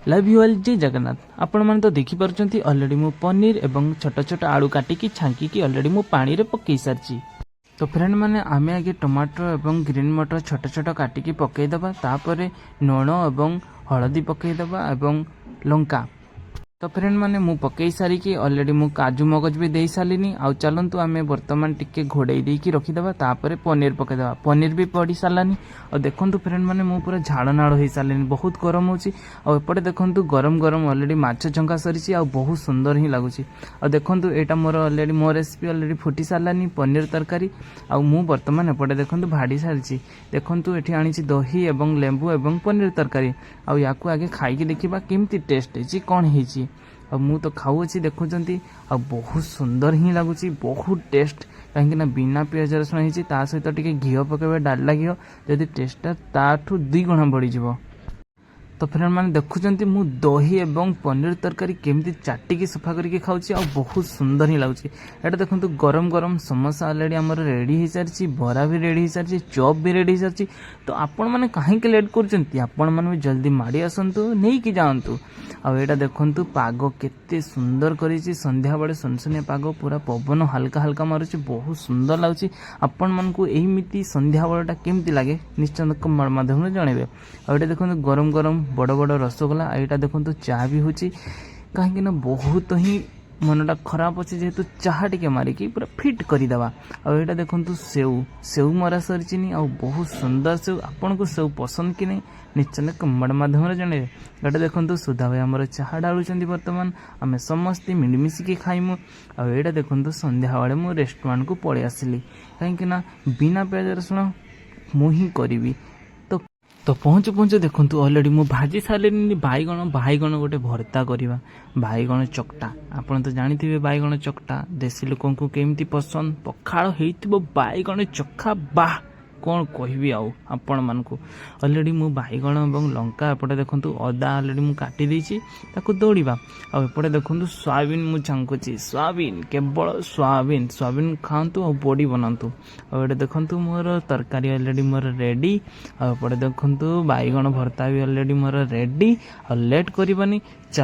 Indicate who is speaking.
Speaker 1: Love you all जय जगन्नाथ। आपण मैंने तो देखिपुंट अलरेडी मु पनीर एवं छोट छोट आलू काटिकी छांकी अलरेडी मु पानी रे पकई सारी। तो फ्रेंड मैंने आमे आगे टमाटर एवं ग्रीन मटर छोट छोट काटिकी पकईदबा, तापर लुण एवं हलदी पकईदबा एवं लंका। तो फ्रेंड मैंने मु पकई सारिकी अलरेडी मु काजू मगज भी दे सारिनी। आउ चलतु आमे वर्तमान टिके घोड़े देकी रखीदबा, तापर पनीर पकईदबा। पनीर भी पड़ी सारानी। और देखंतु फ्रेंड मैंने मु पूरा झाड़ नाड़ हो सारे, बहुत गरम होची। और एपटे देखंतु गरम गरम अलरेडी माछ छंका सरीची, आ बहुत सुंदर ही लगुची। और देखंतु एटा मोर अलरेडी मो रेसिपी अलरेडी फुटी सारानी पनीर तरकारी। आ मु वर्तमान एपटे देखंतु भाड़ी सारिची। देखंतु एठी आनीची दही एवं लेंबू एवं पनीर तरकारी। आ याकू आगे खाइकी देखिबा केमती टेस्ट हेची कोन हेची। और मु तो खाऊँगी देखुंट आ बहुत सुंदर ही लगुच, बहुत टेस्ट। कहीं बिना पियाज रसुण होती सहित टे घी पकड़े, डालडा घी, जदि टेस्टा ताठू 2 गुणा बढ़ीज। तो फ्रेंड मैंने देखुंट मु दही एवं पनीर तरकारी केमती चाटिकी सफा करके खाऊँ, आ बहुत सुंदर ही लगुच। एटा देखो गरम गरम समोसा अलरेडी आमर रेडी हो सारी, बरा भी रेडी हो सारी, चॉप भी रेडी हो सारी। तो आपण मैंने कहीं लेट कर जल्दी माड़ी आसतु नहीं कि जातु। आटा देखु पाग केते सुंदर करी, संध्या बेले सुनसुनिया पाग, पूरा पवन हल्का हल्का मारुची, बहुत सुंदर लगुच। आपण मानकु एमिति संध्या बेलटा केमती लगे निश्चय कमेंट माध्यम जनइबे। आटा देखो गरम गरम बड़ बड़ रसगोला। यहाँ देखो चाह भी होची, कहीं बहुत ही मनटा खराब अच्छे जेहेतु चाह टिके मारिकी पूरा फिट करदेवा। आटा देखो सेव सेव मरा सरी, आ बहुत सुंदर सेव। आपन को सेव पसंद कि नहीं निश्चय कमेंट माध्यम जनइबे। यहाँ देखो सुधा भाई आमर चाह ढालुंट, बर्तमान आम समस्ते मिलमिशिकी खाइमु। आटा देखो संध्या बेले मु रेस्टोरेंट को पलि आसिली, कहीं बिना प्याज रसुण मुही करी। तो पहुँचु पहुँचु देखु अलरेडी मु भाजी सारे बैगण बैगण गोटे भर्ता करवा, बैगण चकटा। आपड़ तो जानी बैगण चकटा देशी लोक केमती पसंद, पखाड़ हो बैगण चखा, बाह कौन कहबी आपण मानकु। अलरेडी मु बैगण और लंका एपटे देखु अदा अलरेडी मु काटी देछि, ताकू दौड़िबा। आ एपटे देखु सोयाबीन मु छांकुची, सोयाबीन केवल सोयाबीन सोयाबीन खातु और बॉडी बनातु। और ये देखु मोर तरकारी अलरेडी मोर रेडी। आ एपटे देखु बैगण भर्ता भी अलरेडी मोर रेडी। और लेट करबानी, चल